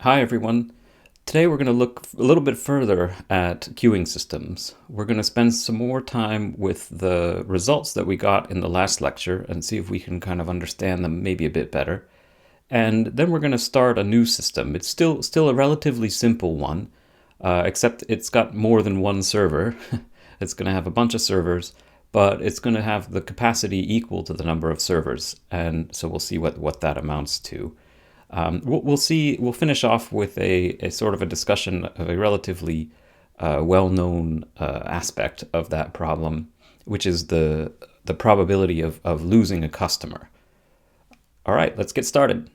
Hi everyone. Today we're going to look a little bit further at queuing systems. We're going to spend some more time with the results that we got in the last lecture and see if we can kind of understand them maybe a bit better. And then we're going to start a new system. It's still a relatively simple one, except it's got more than one server. It's going to have a bunch of servers, but it's going to have the capacity equal to the number of servers. And so we'll see what that amounts to. We'll finish off with a sort of a discussion of a relatively well-known aspect of that problem, which is the probability of losing a customer. All right, let's get started.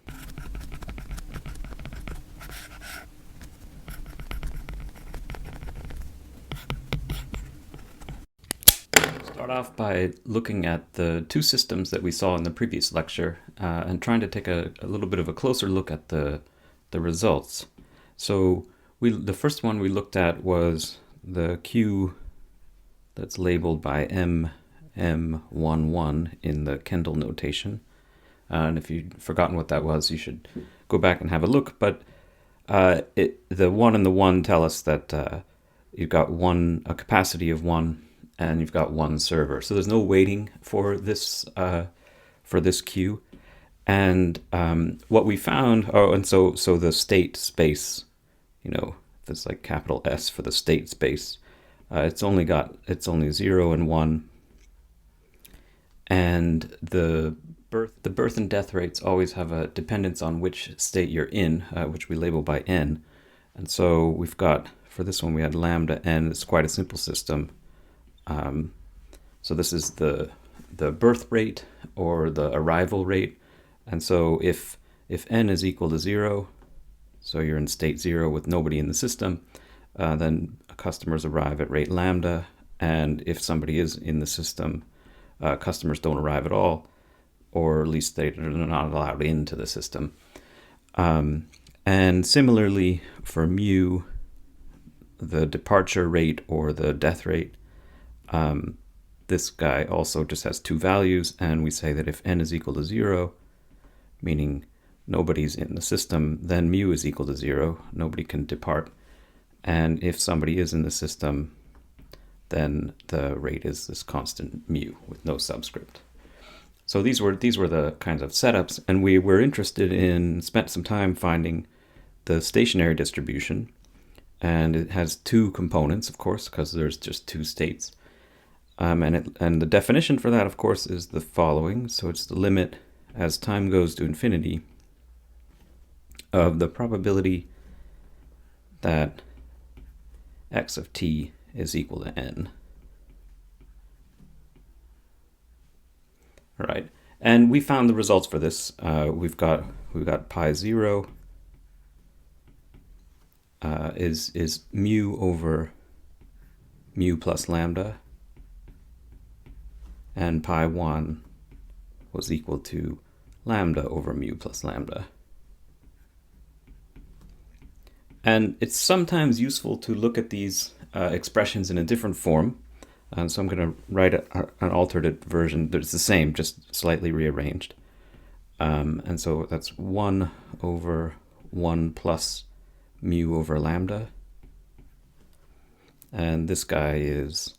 Start off by looking at the two systems that we saw in the previous lecture and trying to take a little bit of a closer look at the results. So the first one we looked at was the queue that's labeled by MM11 in the Kendall notation. And if you've forgotten what that was, you should go back and have a look. But the 1 and the 1 tell us that you've got a capacity of 1, and you've got one server. So there's no waiting for this queue. And what we found, so the state space, there's like capital S for the state space. It's only 0 and 1. And the birth and death rates always have a dependence on which state you're in, which we label by n. And so we've got, for this one, we had lambda n. It's quite a simple system. So this is the birth rate or the arrival rate. And so if n is equal to 0, so you're in state 0 with nobody in the system, then customers arrive at rate lambda. And if somebody is in the system, customers don't arrive at all, or at least they're not allowed into the system. And similarly for mu, the departure rate or the death rate, this guy also just has two values, and we say that if n is equal to 0, meaning nobody's in the system, then mu is equal to 0, nobody can depart. And if somebody is in the system, then the rate is this constant mu with no subscript. So these were the kinds of setups, and we were interested in, spent some time finding the stationary distribution, and it has two components, of course, because there's just two states. And the definition for that, of course, is the following. So it's the limit as time goes to infinity of the probability that x of t is equal to n. All right, and we found the results for this. We've got pi 0 is mu over mu plus lambda, and pi 1 was equal to lambda over mu plus lambda. And it's sometimes useful to look at these expressions in a different form. So I'm going to write an alternate version that's the same, just slightly rearranged. And so that's 1 over 1 plus mu over lambda. And this guy is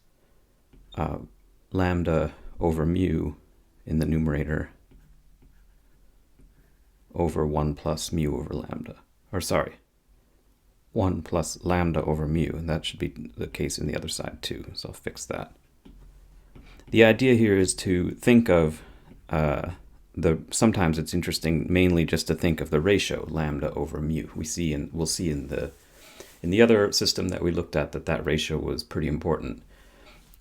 lambda over mu in the numerator over 1 plus mu over lambda. Or sorry, 1 plus lambda over mu, and that should be the case in the other side too, so I'll fix that. The idea here is to think of sometimes it's interesting mainly just to think of the ratio lambda over mu. We'll see in the other system that we looked at that ratio was pretty important.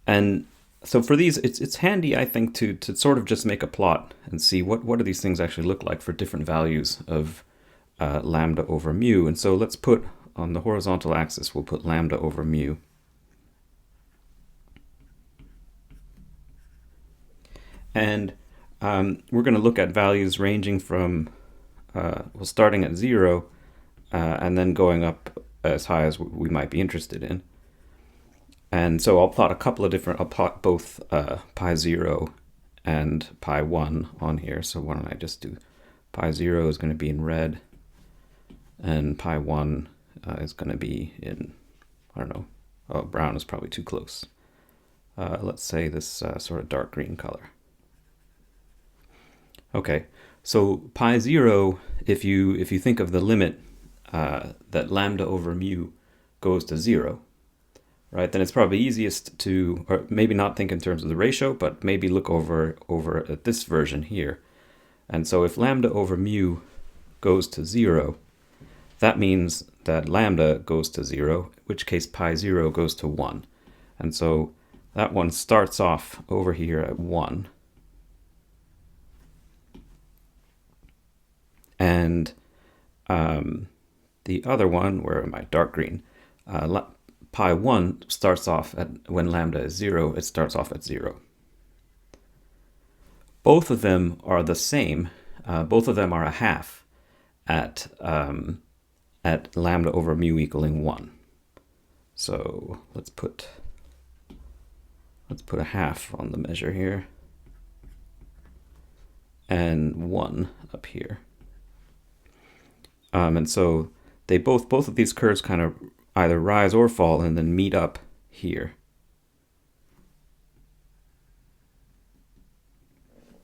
And so for these, it's handy, I think, to sort of just make a plot and see what do these things actually look like for different values of lambda over mu. And so let's put on the horizontal axis, we'll put lambda over mu. And we're going to look at values ranging from, starting at 0 and then going up as high as we might be interested in. And so I'll plot a couple of different, I'll plot both pi 0 and pi 1 on here. So why don't I just do pi 0 is going to be in red, and pi1 is going to be in, I don't know, oh, brown is probably too close. Let's say this sort of dark green color. Okay, so pi 0, if you think of the limit that lambda over mu goes to 0, right, then it's probably easiest to, or maybe not think in terms of the ratio, but maybe look over at this version here. And so if lambda over mu goes to 0, that means that lambda goes to 0, in which case pi 0 goes to 1. And so that one starts off over here at 1. And the other one, where am I? Dark green. Pi 1 starts off at, when lambda is 0, it starts off at 0. Both of them are the same. Both of them are a half at lambda over mu equaling 1. So let's put a half on the measure here, and 1 up here. And so they both of these curves kind of either rise or fall and then meet up here.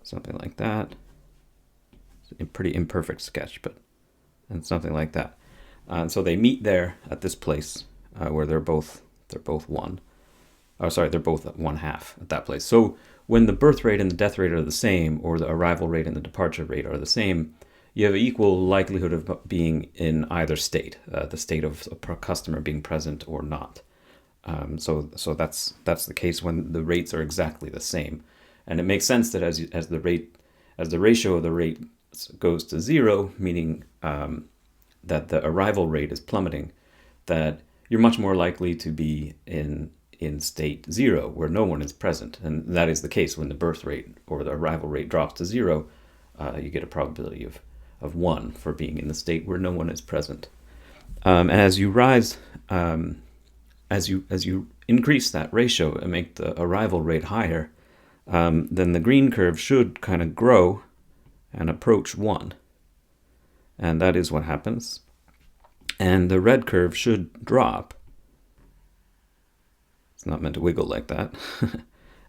Something like that. It's a pretty imperfect sketch, but and something like that. And so they meet there at this place where they're both 1. Oh, sorry, they're both at 1/2 at that place. So when the birth rate and the death rate are the same, or the arrival rate and the departure rate are the same, you have an equal likelihood of being in either state, the state of a customer being present or not. So that's the case when the rates are exactly the same, and it makes sense that as the ratio of the rate goes to 0, meaning that the arrival rate is plummeting, that you're much more likely to be in state 0, where no one is present, and that is the case when the birth rate or the arrival rate drops to 0. You get a probability of 1 for being in the state where no one is present. And as you rise, as you increase that ratio and make the arrival rate higher, then the green curve should kind of grow and approach 1. And that is what happens. And the red curve should drop. It's not meant to wiggle like that.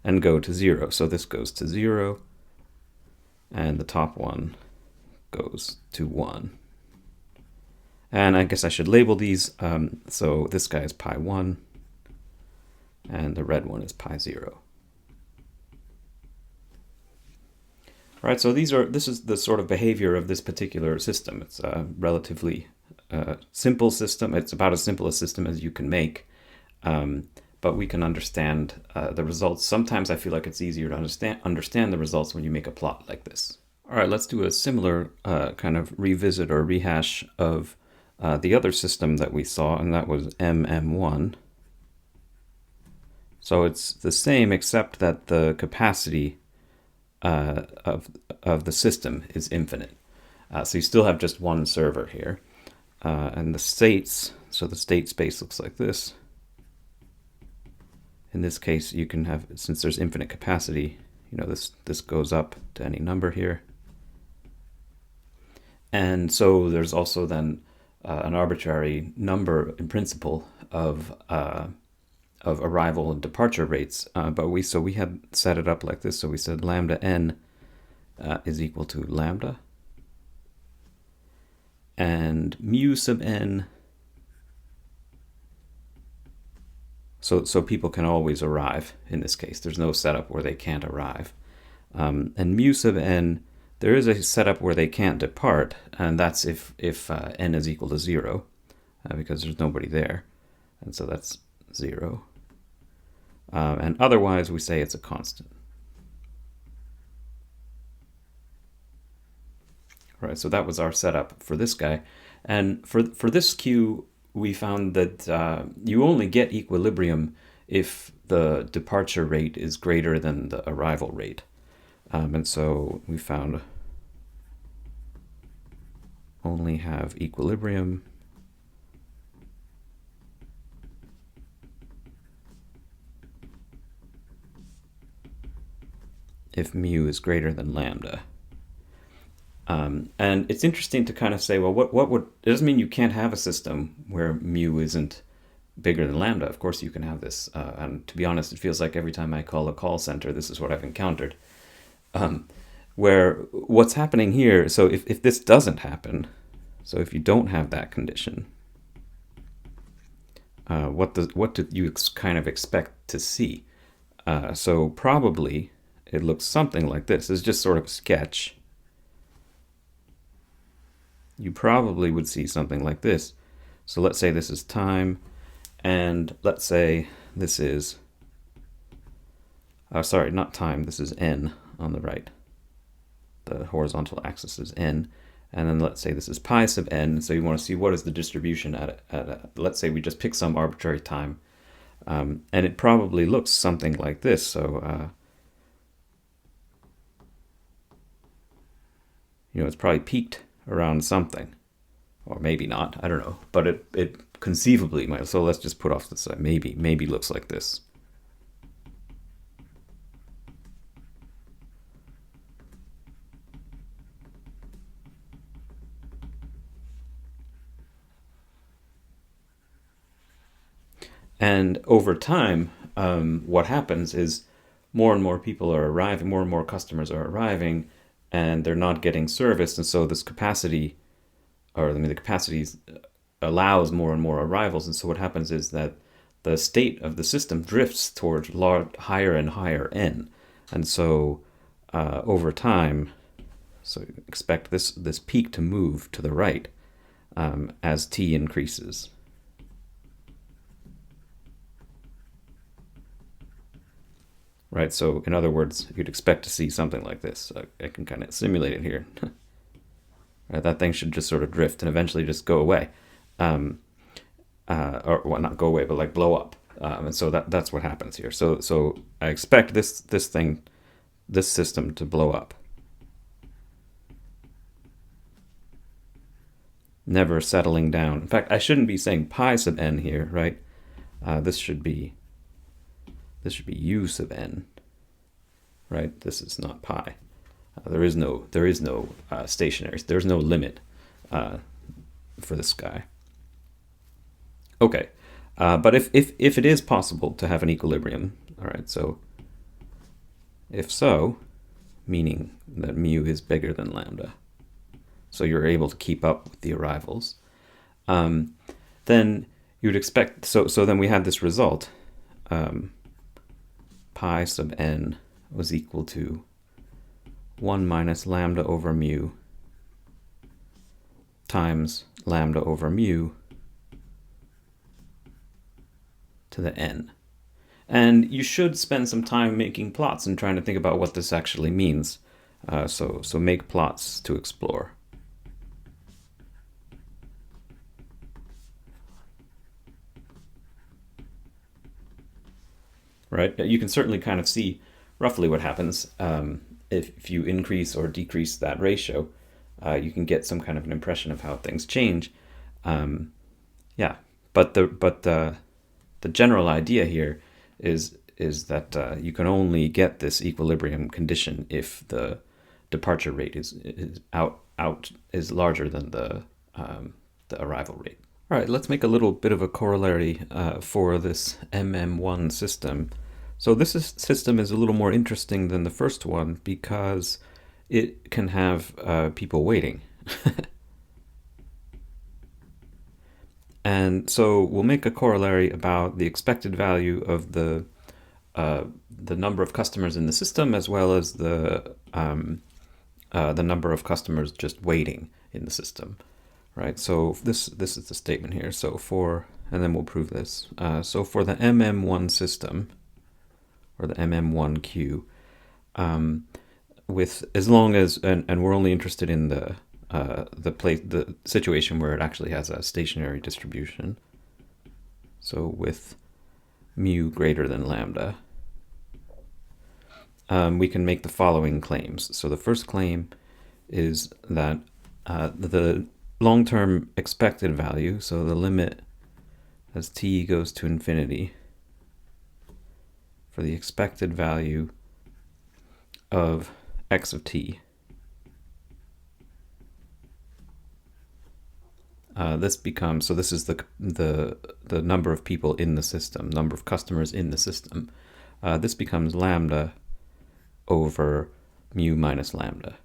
And go to 0. So this goes to 0. And the top one goes to 1. And I guess I should label these. So this guy is pi 1. And the red one is pi 0. All right, so this is the sort of behavior of this particular system. It's a relatively simple system. It's about as simple a system as you can make. But we can understand the results. Sometimes I feel like it's easier to understand the results when you make a plot like this. All right, let's do a similar kind of revisit or rehash of the other system that we saw, and that was MM1. So it's the same, except that the capacity of the system is infinite. So you still have just one server here. And the states, so the state space looks like this. In this case, you can have, since there's infinite capacity, this goes up to any number here. And so there's also then an arbitrary number in principle of arrival and departure rates. But we had set it up like this. So we said lambda n is equal to lambda, and mu sub n. So people can always arrive in this case. There's no setup where they can't arrive. And mu sub n, there is a setup where they can't depart, and that's if n is equal to 0, because there's nobody there. And so that's 0. And otherwise, we say it's a constant. All right, so that was our setup for this guy. And for this queue, we found that you only get equilibrium if the departure rate is greater than the arrival rate. And so we found only have equilibrium if mu is greater than lambda. And it's interesting to kind of say, well, what would, it doesn't mean you can't have a system where mu isn't bigger than lambda. Of course you can have this. And to be honest, it feels like every time I call a call center, this is what I've encountered. Where what's happening here, so if this doesn't happen, so if you don't have that condition, what do you kind of expect to see? So probably it looks something like this. It's just sort of a sketch. You probably would see something like this. So let's say this is time, and let's say this is, sorry, not time, this is n on the right. The horizontal axis is n. And then let's say this is pi sub n. So you want to see what is the distribution let's say we just pick some arbitrary time. And it probably looks something like this. So, it's probably peaked around something. Or maybe not, I don't know. But it conceivably might. So let's just put off the side. Maybe looks like this. And over time, what happens is more and more people are arriving, more and more customers are arriving, and they're not getting service. And so this capacity, the capacity allows more and more arrivals. And so what happens is that the state of the system drifts towards higher and higher n. And so over time, so expect this peak to move to the right as t increases. Right, so in other words, you'd expect to see something like this. I can kind of simulate it here. Right, that thing should just sort of drift and eventually just go away. Or well, not go away, but like blow up. And so that's what happens here. So I expect this system to blow up. Never settling down. In fact, I shouldn't be saying pi sub n here, right? This should be u sub n, right? This is not pi. There is no stationary. There's no limit for this guy. Okay, but if it is possible to have an equilibrium, all right. So if so, meaning that mu is bigger than lambda, so you're able to keep up with the arrivals, then you would expect. So then we had this result. Pi sub n was equal to 1 minus lambda over mu times lambda over mu to the n. And you should spend some time making plots and trying to think about what this actually means. So make plots to explore. Right? You can certainly kind of see roughly what happens if you increase or decrease that ratio. You can get some kind of an impression of how things change. Yeah, but the general idea here is that you can only get this equilibrium condition if the departure rate is larger than the arrival rate. All right, let's make a little bit of a corollary for this MM1 system. So this system is a little more interesting than the first one because it can have people waiting. And so we'll make a corollary about the expected value of the number of customers in the system, as well as the number of customers just waiting in the system. Right, so this is the statement here. So and then we'll prove this. So for the MM1 system, or the MM1 queue, with as long as and we're only interested in the situation where it actually has a stationary distribution. So with mu greater than lambda, we can make the following claims. So the first claim is that the long-term expected value, so the limit as t goes to infinity, for the expected value of x of t this becomes, so this is the number of people in the system, number of customers in the system. This becomes lambda over mu minus lambda.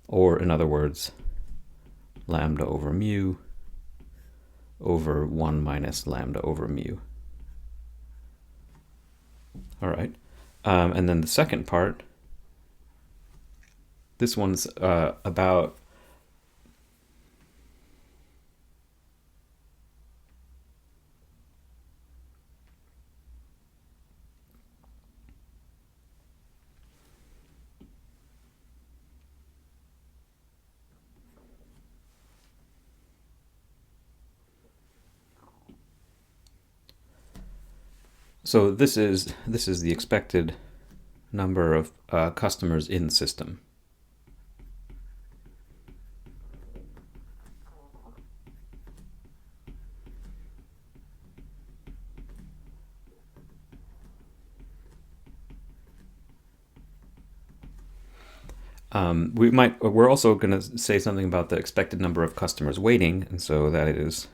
Or in other words, lambda over mu over 1 minus lambda over mu. All right. And then the second part, this one's about so this is the expected number of customers in the system. We're also going to say something about the expected number of customers waiting, and so that is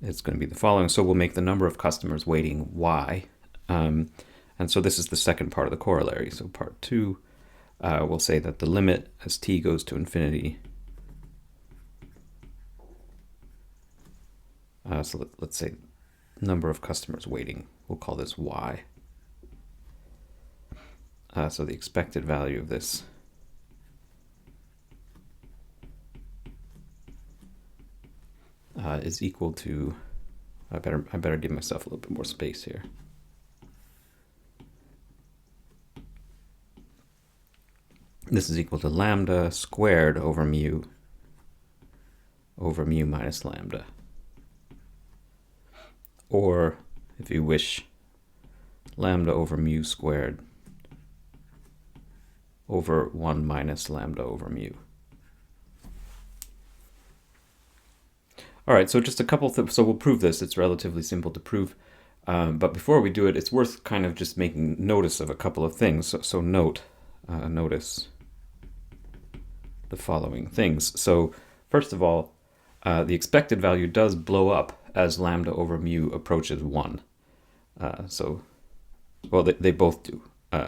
it's going to be the following. So we'll make the number of customers waiting y. And so this is the second part of the corollary. So part 2, we'll say that the limit as t goes to infinity. So let's say number of customers waiting. We'll call this y. So the expected value of this is equal to, I better give myself a little bit more space here. This is equal to lambda squared over mu minus lambda. Or, if you wish, lambda over mu squared over 1 minus lambda over mu. All right, so just a couple things. So we'll prove this. It's relatively simple to prove. But before we do it, it's worth kind of just making notice of a couple of things. So notice the following things. So first of all, the expected value does blow up as lambda over mu approaches 1. Well, they both do.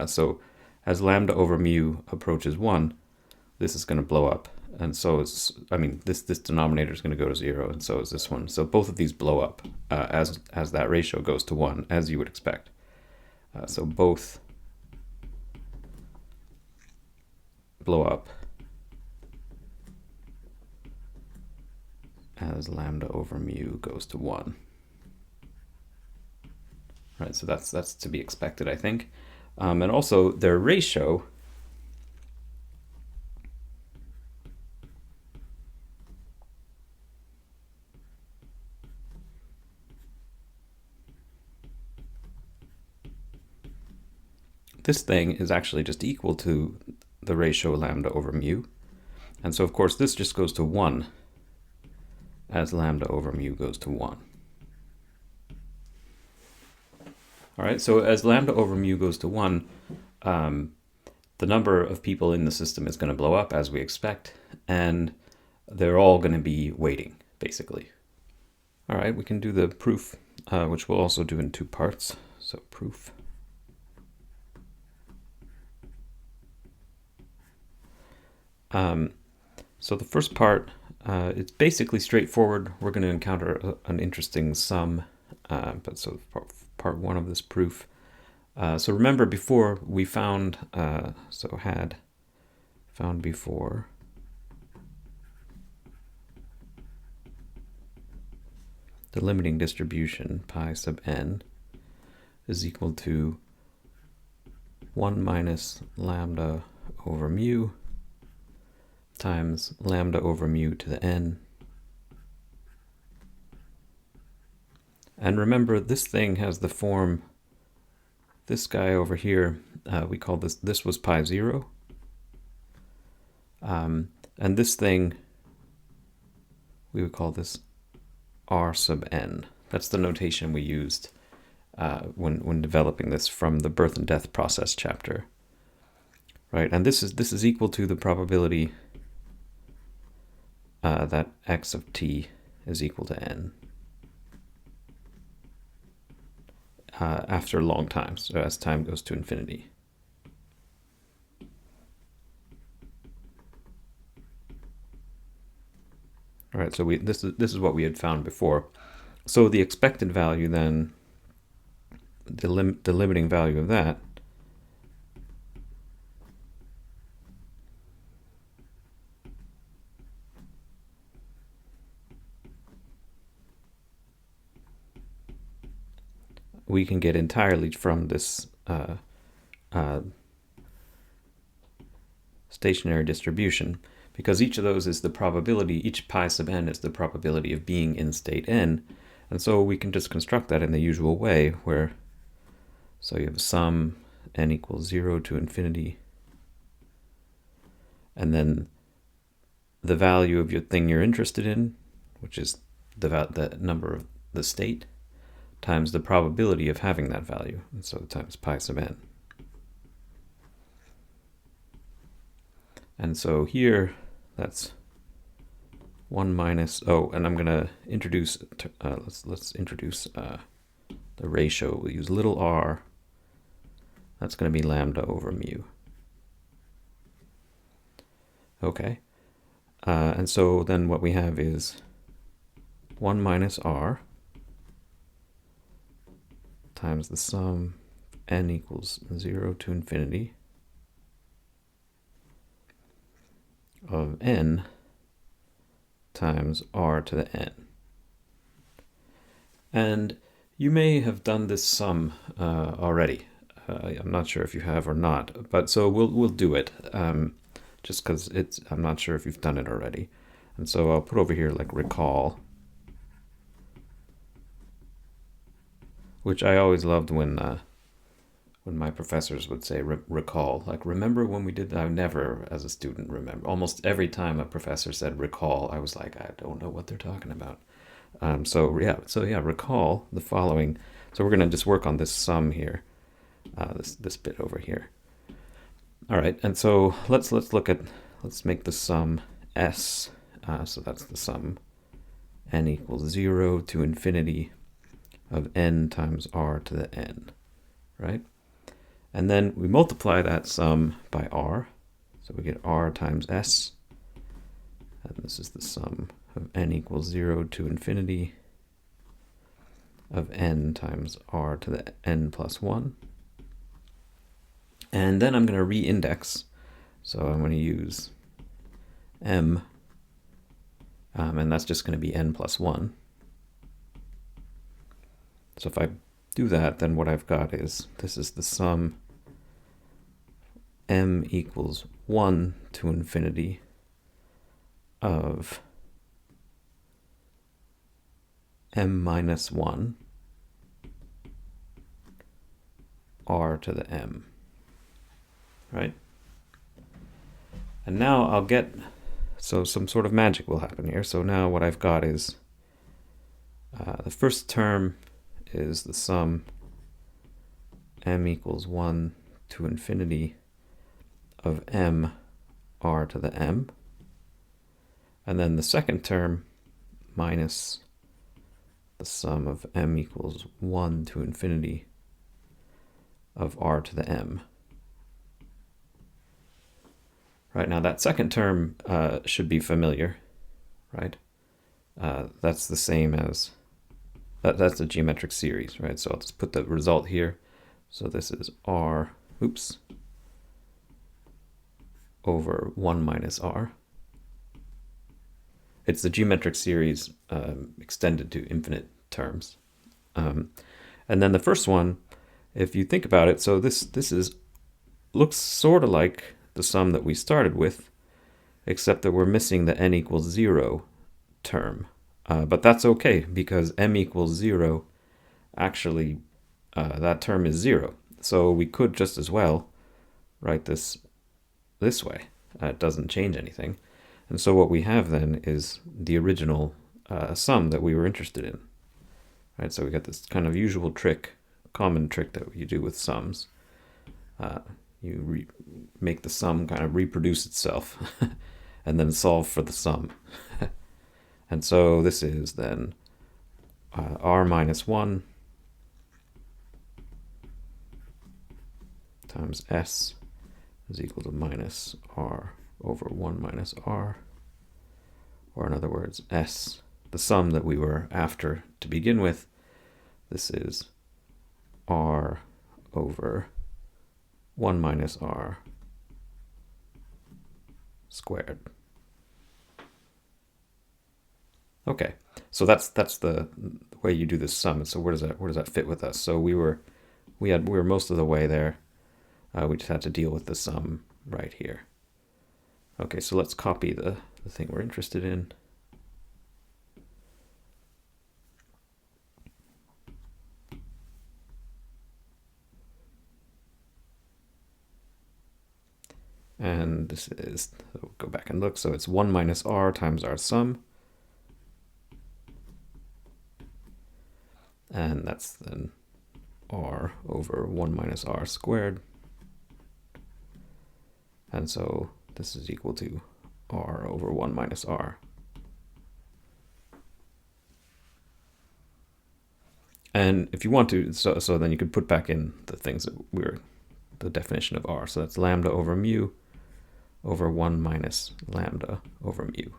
So as lambda over mu approaches 1, this is going to blow up. And so this denominator is going to go to 0, and so is this one. So both of these blow up as that ratio goes to 1, as you would expect. So both blow up as lambda over mu goes to 1. Right, so that's to be expected, I think. And also their ratio this thing is actually just equal to the ratio lambda over mu. And so, of course, this just goes to 1 as lambda over mu goes to 1. All right, so as lambda over mu goes to 1, the number of people in the system is going to blow up, as we expect, and they're all going to be waiting, basically. All right, we can do the proof, which we'll also do in 2 parts. So proof. So the first part, it's basically straightforward. We're going to encounter an interesting sum, but so part 1 of this proof. So remember before we found before the limiting distribution pi sub n is equal to 1 minus lambda over mu times lambda over mu to the n. And remember, this thing has the form, this guy over here, we call this was pi 0. And this thing, we would call this R sub n. That's the notation we used when developing this from the birth and death process chapter, right? And this is equal to the probability that x of t is equal to n after a long time, so as time goes to infinity. All right, so this is what we had found before. So the expected value then, the limiting value of that, we can get entirely from this stationary distribution, because each of those is the probability, each pi sub n is the probability of being in state n, and so we can just construct that in the usual way, where, so you have a sum n equals 0 to infinity, and then the value of your thing you're interested in, which is the number of the state, times the probability of having that value, and so times pi sub n. And so here, that's 1 minus, oh, and I'm going to introduce, let's introduce the ratio. We'll use little r. That's going to be lambda over mu. Okay. And so then what we have is 1 minus r times the sum n equals 0 to infinity of n times r to the n. And you may have done this sum already. I'm not sure if you have or not, but so we'll do it just because I'm not sure if you've done it already. And so I'll put over here like recall, which I always loved when my professors would say recall, like, remember when we did that? I never, as a student, remember. Almost every time a professor said recall, I was like, I don't know what they're talking about. So yeah, recall the following. So we're going to just work on this sum here, this bit over here. All right, and so let's make the sum s. So that's the sum n equals 0 to infinity of n times r to the n, right? And then we multiply that sum by r, so we get r times s, and this is the sum of n equals 0 to infinity of n times r to the n plus 1. And then I'm going to re-index, so I'm going to use m, and that's just going to be n plus 1. So if I do that, then what I've got is, this is the sum m equals 1 to infinity of m minus 1 r to the m, right? And now I'll get, so some sort of magic will happen here. So now what I've got is the first term is the sum m equals 1 to infinity of m r to the m, and then the second term minus the sum of m equals 1 to infinity of r to the m. Right, now that second term should be familiar, right? That's the same as, that's a geometric series, right? So I'll just put the result here. So this is r, over 1 minus r. It's the geometric series extended to infinite terms. And then the first one, if you think about it, so this looks sort of like the sum that we started with, except that we're missing the n equals 0 term. But that's okay, because m equals 0, actually that term is 0. So we could just as well write this way. It doesn't change anything. And so what we have then is the original sum that we were interested in. Right, so we got this kind of usual trick, common trick that you do with sums. You make the sum kind of reproduce itself and then solve for the sum. And so this is then r minus 1 times s is equal to minus r over 1 minus r. Or in other words, s, the sum that we were after to begin with, this is r over 1 minus r squared. Okay, so that's the way you do this sum. So where does that fit with us? So we were most of the way there. We just had to deal with the sum right here. Okay, so let's copy the thing we're interested in. And this is, so go back and look, so it's 1 minus r times our sum. And that's then r over 1 minus r squared. And so this is equal to r over 1 minus r. And if you want to, so then you could put back in the things that the definition of r. So that's lambda over mu over 1 minus lambda over mu.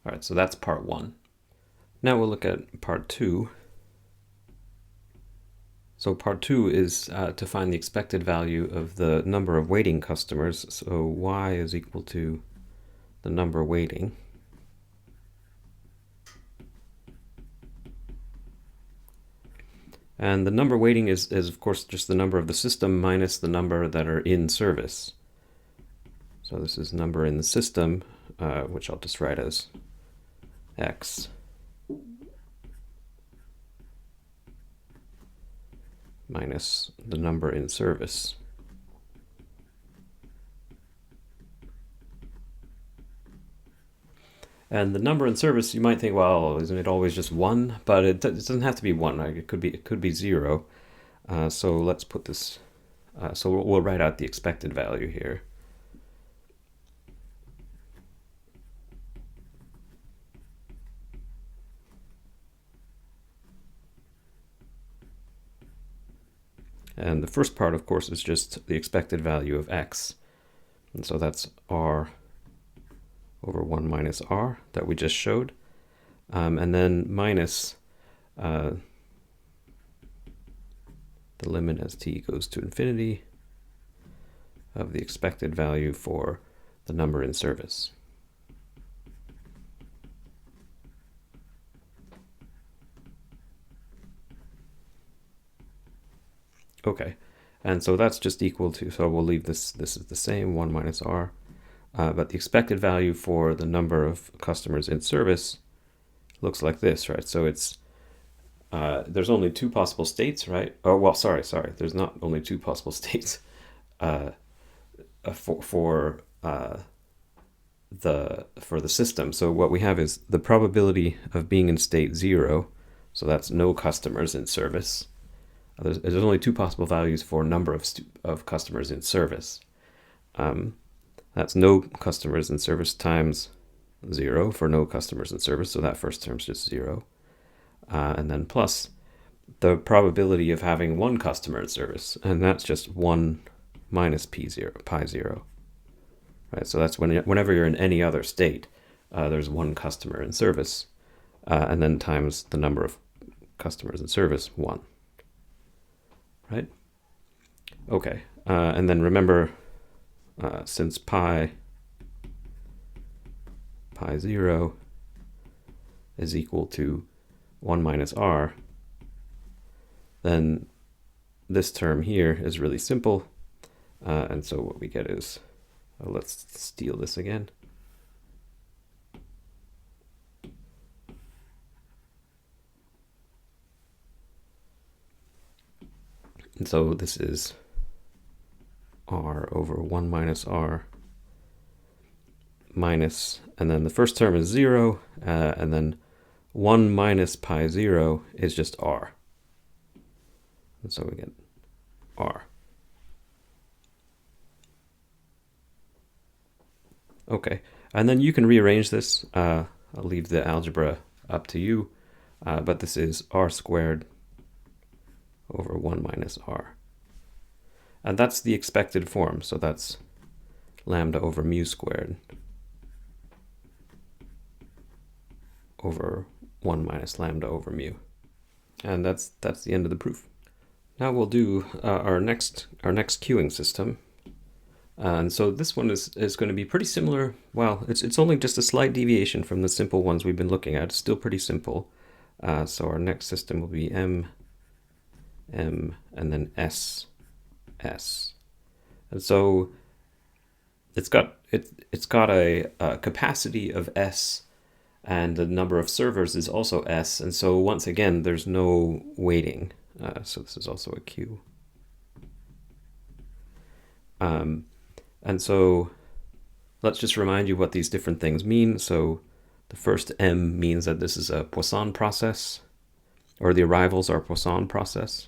All right, so that's part 1. Now we'll look at part 2. So part 2 is to find the expected value of the number of waiting customers. So y is equal to the number waiting. And the number waiting is of course just the number of the system minus the number that are in service. So this is number in the system, which I'll just write as x minus the number in service. And the number in service, you might think, well, isn't it always just 1? But it doesn't have to be 1. Right? It could be 0. So let's put this. So we'll write out the expected value here. And the first part, of course, is just the expected value of x. And so that's r over 1 minus r that we just showed. And then minus the limit as t goes to infinity of the expected value for the number in service. Okay, and so that's just equal to, so we'll leave this is the same, 1 minus r, but the expected value for the number of customers in service looks like this, right? So it's, there's only 2 possible states, right? Oh, well, sorry, there's not only 2 possible states for the system. So what we have is the probability of being in state 0, so that's no customers in service. There's only 2 possible values for number of customers in service. That's no customers in service times 0 for no customers in service, so that first term's just 0. And then plus the probability of having 1 customer in service, and that's just 1 minus pi 0. Right, so that's whenever you're in any other state, there's 1 customer in service, and then times the number of customers in service, 1. Right? Okay, and then remember, since pi 0 is equal to 1 minus r, then this term here is really simple, and so what we get is, let's steal this again. And so this is r over 1 minus r minus, and then the first term is 0, and then 1 minus pi 0 is just r. And so we get r. Okay, and then you can rearrange this. I'll leave the algebra up to you, but this is r squared over 1 minus r. And that's the expected form, so that's lambda over mu squared over 1 minus lambda over mu. And that's the end of the proof. Now we'll do our next queuing system. And so this one is going to be pretty similar. Well, it's only just a slight deviation from the simple ones we've been looking at. It's still pretty simple. So our next system will be M, and then S, S. And so it's got a capacity of S, and the number of servers is also S. And so once again, there's no weighting. So this is also a queue. And so let's just remind you what these different things mean. So the first M means that this is a Poisson process, or the arrivals are Poisson process.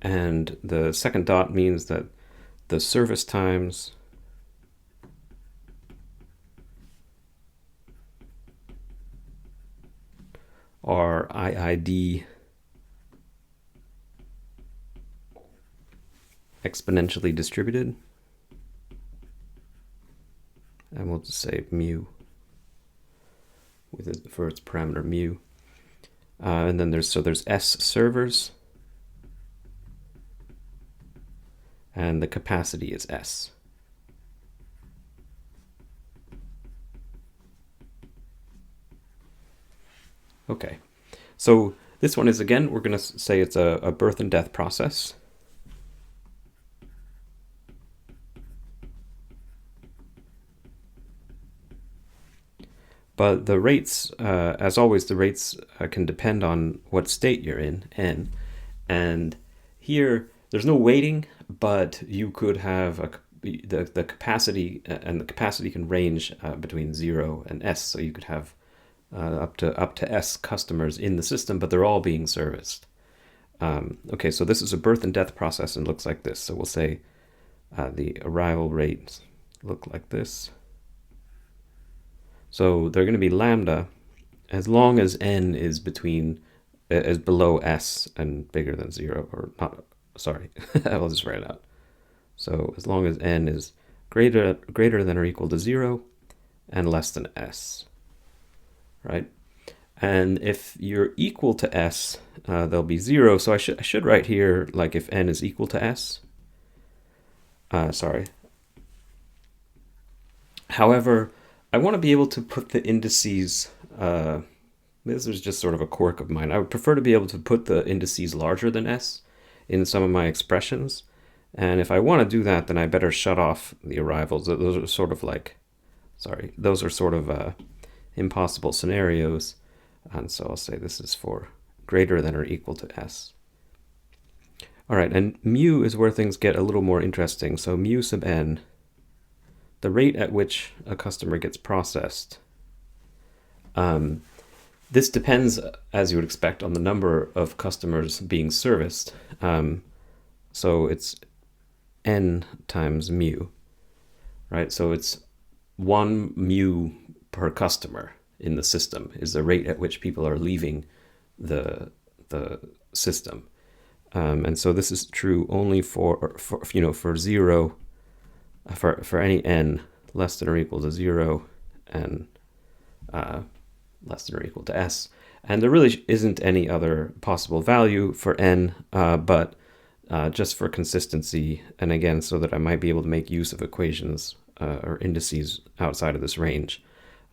And the second dot means that the service times are IID exponentially distributed. And we'll just say mu with it for its parameter mu. And then there's S servers, and the capacity is S. Okay, so this one is, again, we're going to say it's a birth and death process. But the rates, as always, the rates can depend on what state you're in, n. And here, there's no weighting, but you could have the capacity, and the capacity can range between 0 and S. So you could have up to S customers in the system, but they're all being serviced. Okay, so this is a birth and death process and looks like this. So we'll say the arrival rates look like this. So they're going to be lambda as long as n is below S and bigger than 0, or not, sorry, I'll just write it out. So as long as n is greater than or equal to 0 and less than S, right? And if you're equal to S, there'll be 0. So I should write here, like, if n is equal to S. Sorry. However, I want to be able to put the indices, this is just sort of a quirk of mine. I would prefer to be able to put the indices larger than S in some of my expressions. And if I want to do that, then I better shut off the arrivals. Those are sort of like, those are sort of impossible scenarios. And so I'll say this is for greater than or equal to S. All right, and mu is where things get a little more interesting. So mu sub n, the rate at which a customer gets processed. This depends, as you would expect, on the number of customers being serviced. So it's n times mu, right? So it's 1 mu per customer in the system is the rate at which people are leaving the system. And so this is true only for 0, for any n less than or equal to 0 and less than or equal to S. And there really isn't any other possible value for n, but just for consistency, and again, so that I might be able to make use of equations or indices outside of this range,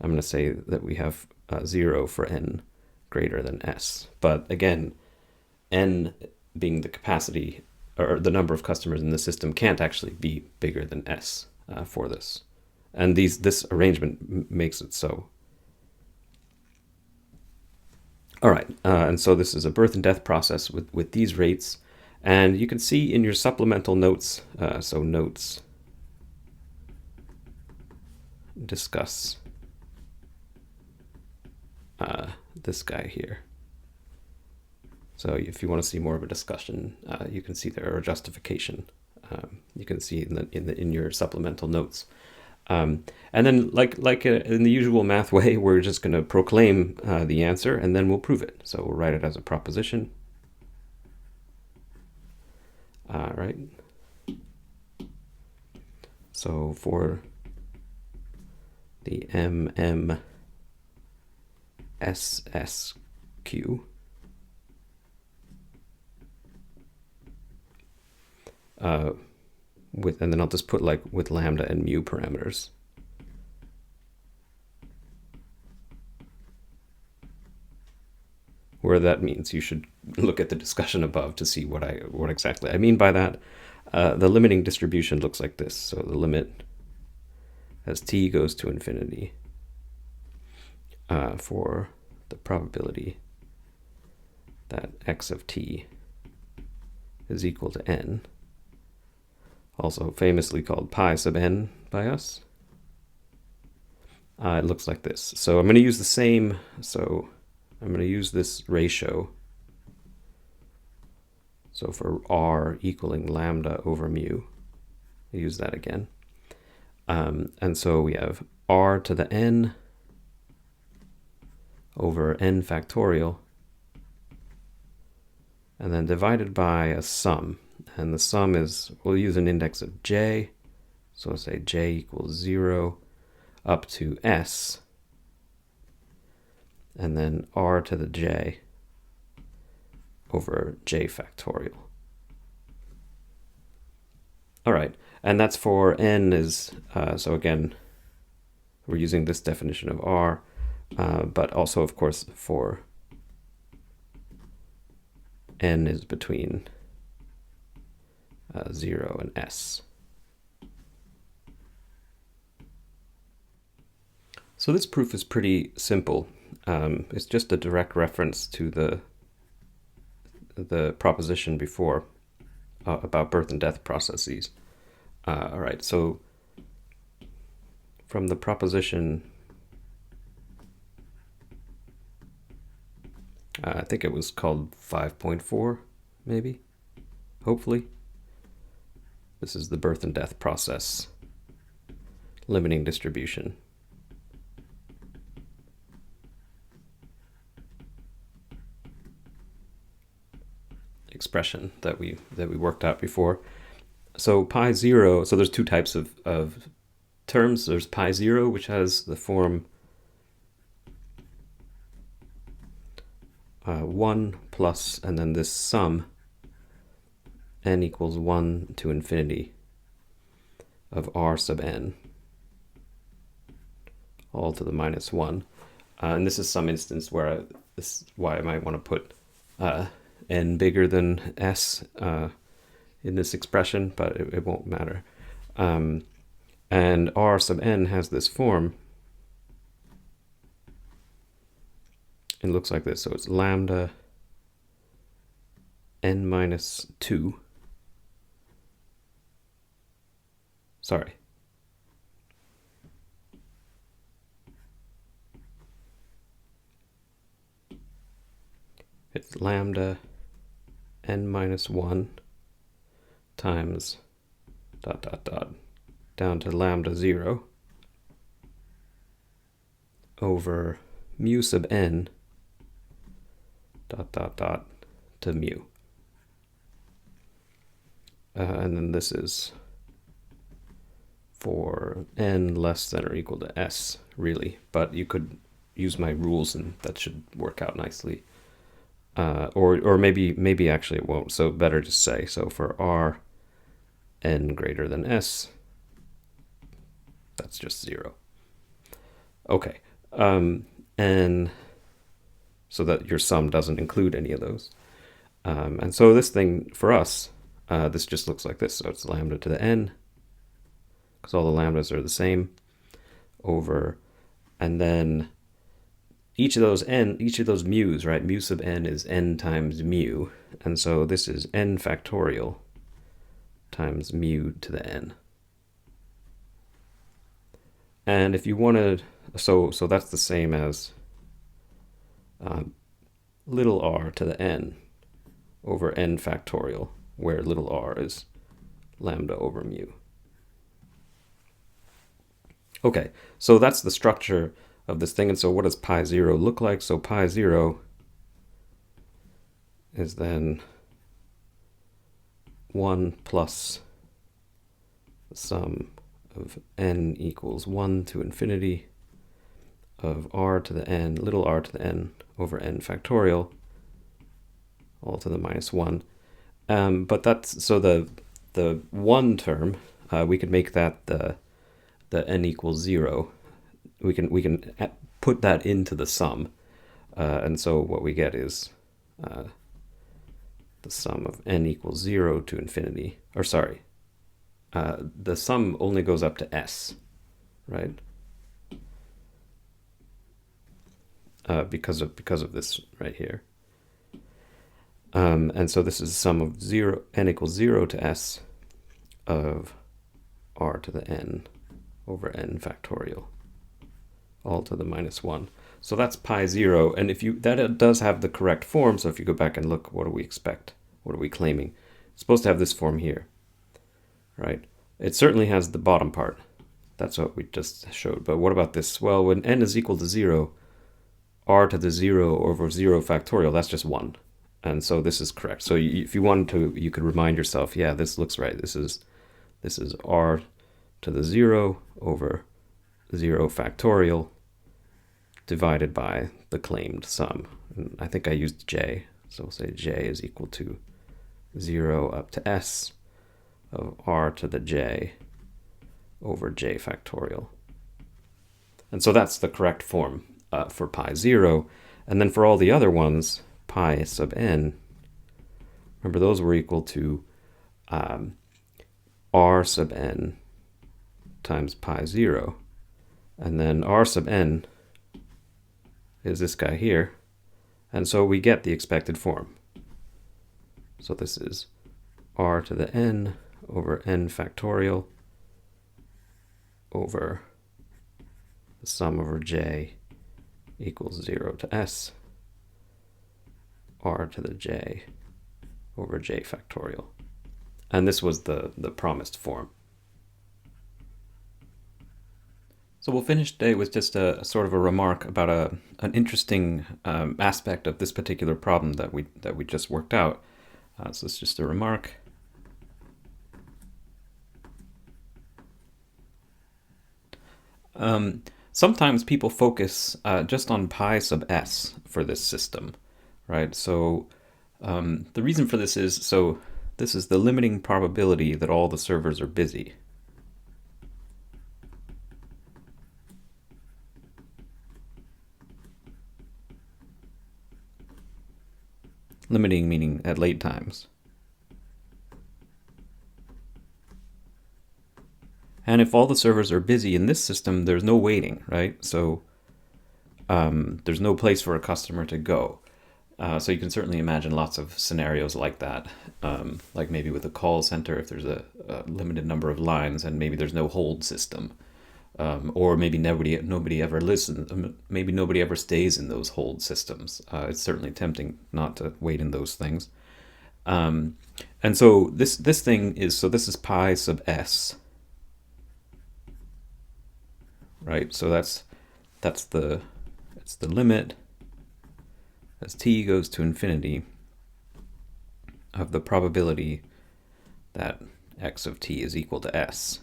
I'm going to say that we have 0 for n greater than S. But again, n being the capacity or the number of customers in the system can't actually be bigger than S for this. And this arrangement makes it so. All right, and so this is a birth and death process with these rates. And you can see in your supplemental notes, so notes discuss this guy here. So if you want to see more of a discussion, you can see there, or justification. You can see in your supplemental notes. And then, like in the usual math way, we're just going to proclaim the answer, and then we'll prove it. So we'll write it as a proposition. All right. So for the MMSSQ, and then I'll just put like with lambda and mu parameters. Where that means you should look at the discussion above to see what exactly I mean by that. The limiting distribution looks like this. So the limit as t goes to infinity for the probability that x of t is equal to n, also famously called pi sub n by us. It looks like this. So I'm going to use the same, so I'm going to use this ratio. So for r equaling lambda over mu, I use that again. And so we have r to the n over n factorial, and then divided by a sum. And the sum is, we'll use an index of j. So we'll say j equals 0 up to s, and then r to the j over j factorial. All right, and that's for n is, so again, we're using this definition of r, but also, of course, for n is between 0 and s. So this proof is pretty simple. It's just a direct reference to the proposition before about birth and death processes. All right, so from the proposition, I think it was called 5.4, maybe, hopefully. This is the birth and death process limiting distribution. Expression that we worked out before. So pi 0, so there's two types of terms. There's pi 0, which has the form 1 plus, and then this sum, n equals 1 to infinity of r sub n, all to the minus 1. And this is some instance where this is why I might want to put n bigger than s in this expression, but it won't matter. And r sub n has this form. It looks like this. So it's lambda n minus 2. Sorry. It's lambda n minus 1 times ... down to lambda 0 over mu sub n ... to mu. And then this is for n less than or equal to s, really. But you could use my rules and that should work out nicely. Or maybe actually it won't, so better just say, so for r n greater than s, that's just 0. Okay, and so that your sum doesn't include any of those. And so this thing, for us, this just looks like this. So it's lambda to the n, because all the lambdas are the same, over, and then each of those mu's, right? Mu sub n is n times mu. And so this is n factorial times mu to the n. And if you want to, so that's the same as little r to the n over n factorial, where little r is lambda over mu. Okay, so that's the structure of this thing. And so what does pi 0 look like? So pi 0 is then 1 plus the sum of n equals 1 to infinity of r to the n, little r to the n over n factorial, all to the minus 1. But that's, so the 1 term, we could make that the n equals 0. We can put that into the sum. And so what we get is the sum of n equals 0 to infinity. Or sorry, the sum only goes up to s, right? Because of this right here. And so this is the sum of n equals 0 to s of r to the n over n factorial, all to the minus 1. So that's pi 0. And that does have the correct form. So if you go back and look, what do we expect? What are we claiming? It's supposed to have this form here, right? It certainly has the bottom part. That's what we just showed. But what about this? Well, when n is equal to 0, r to the 0 over 0 factorial, that's just 1. And so this is correct. So if you wanted to, you could remind yourself, yeah, this looks right. This is r to the 0 over 0 factorial divided by the claimed sum. And I think I used j. So we'll say j is equal to 0 up to s of r to the j over j factorial. And so that's the correct form for pi 0. And then for all the other ones, pi sub n, remember those were equal to r sub n times pi 0. And then r sub n is this guy here. And so we get the expected form. So this is r to the n over n factorial over the sum over j equals 0 to s r to the j over j factorial. And this was the promised form. So we'll finish today with just a sort of a remark about an interesting aspect of this particular problem that we just worked out. So it's just a remark. Sometimes people focus just on pi sub s for this system, right? So the reason for this is, so this is the limiting probability that all the servers are busy. Limiting meaning at late times. And if all the servers are busy in this system, there's no waiting, right? So there's no place for a customer to go. So you can certainly imagine lots of scenarios like that, like maybe with a call center, if there's a limited number of lines and maybe there's no hold system. Or maybe nobody ever listens. Maybe nobody ever stays in those hold systems. It's certainly tempting not to wait in those things. And so this thing is, so this is pi sub s, right? So it's the limit as t goes to infinity of the probability that x of t is equal to s.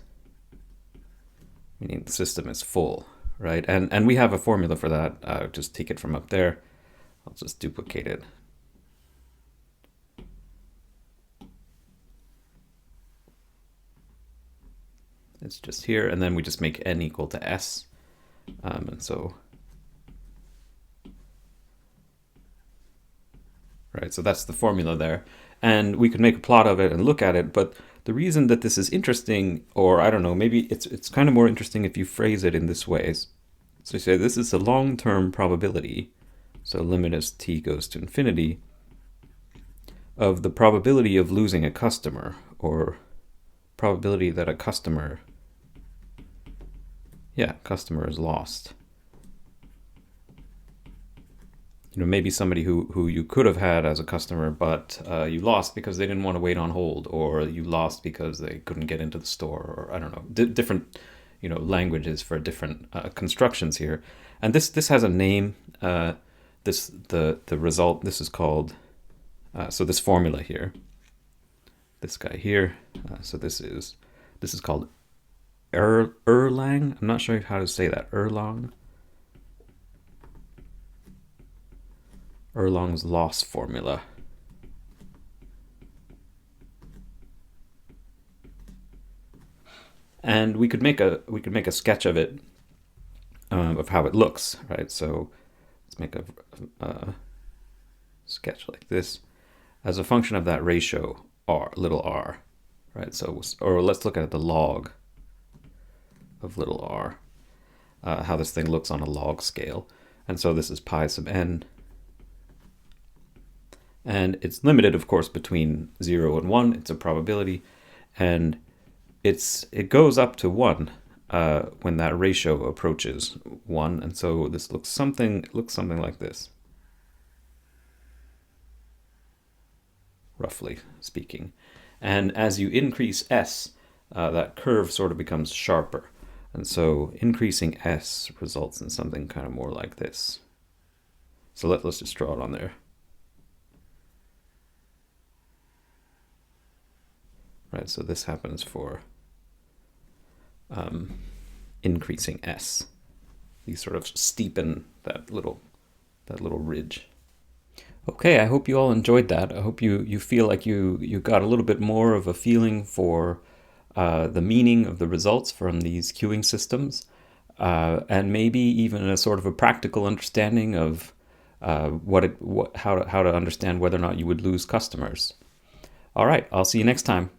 Meaning the system is full, right? And we have a formula for that. Just take it from up there. I'll just duplicate it. It's just here, and then we just make n equal to s. And so, right, so that's the formula there. And we could make a plot of it and look at it, but the reason that this is interesting, or I don't know, maybe it's kind of more interesting if you phrase it in this way. So you say this is a long-term probability, so limit as t goes to infinity, of the probability of losing a customer, or probability that a customer is lost. Maybe somebody who you could have had as a customer, but you lost because they didn't want to wait on hold, or you lost because they couldn't get into the store, or I don't know, different languages for different constructions here. And this has a name. The result, this is called, so this formula here, this guy here, so this is called Erlang. I'm not sure how to say that. Erlang's loss formula. And we could make a sketch of it, of how it looks, right? So let's make a sketch like this as a function of that ratio r, little r, right? So, or let's look at the log of little r, how this thing looks on a log scale. And so this is pi sub n. And it's limited, of course, between 0 and 1. It's a probability. And it goes up to 1 when that ratio approaches 1. And so this looks something like this, roughly speaking. And as you increase s, that curve sort of becomes sharper. And so increasing s results in something kind of more like this. So let's just draw it on there. Right, so this happens for increasing s. These sort of steepen that little ridge. Okay, I hope you all enjoyed that. I hope you feel like you got a little bit more of a feeling for the meaning of the results from these queuing systems, and maybe even a sort of a practical understanding of how to understand whether or not you would lose customers. All right, I'll see you next time.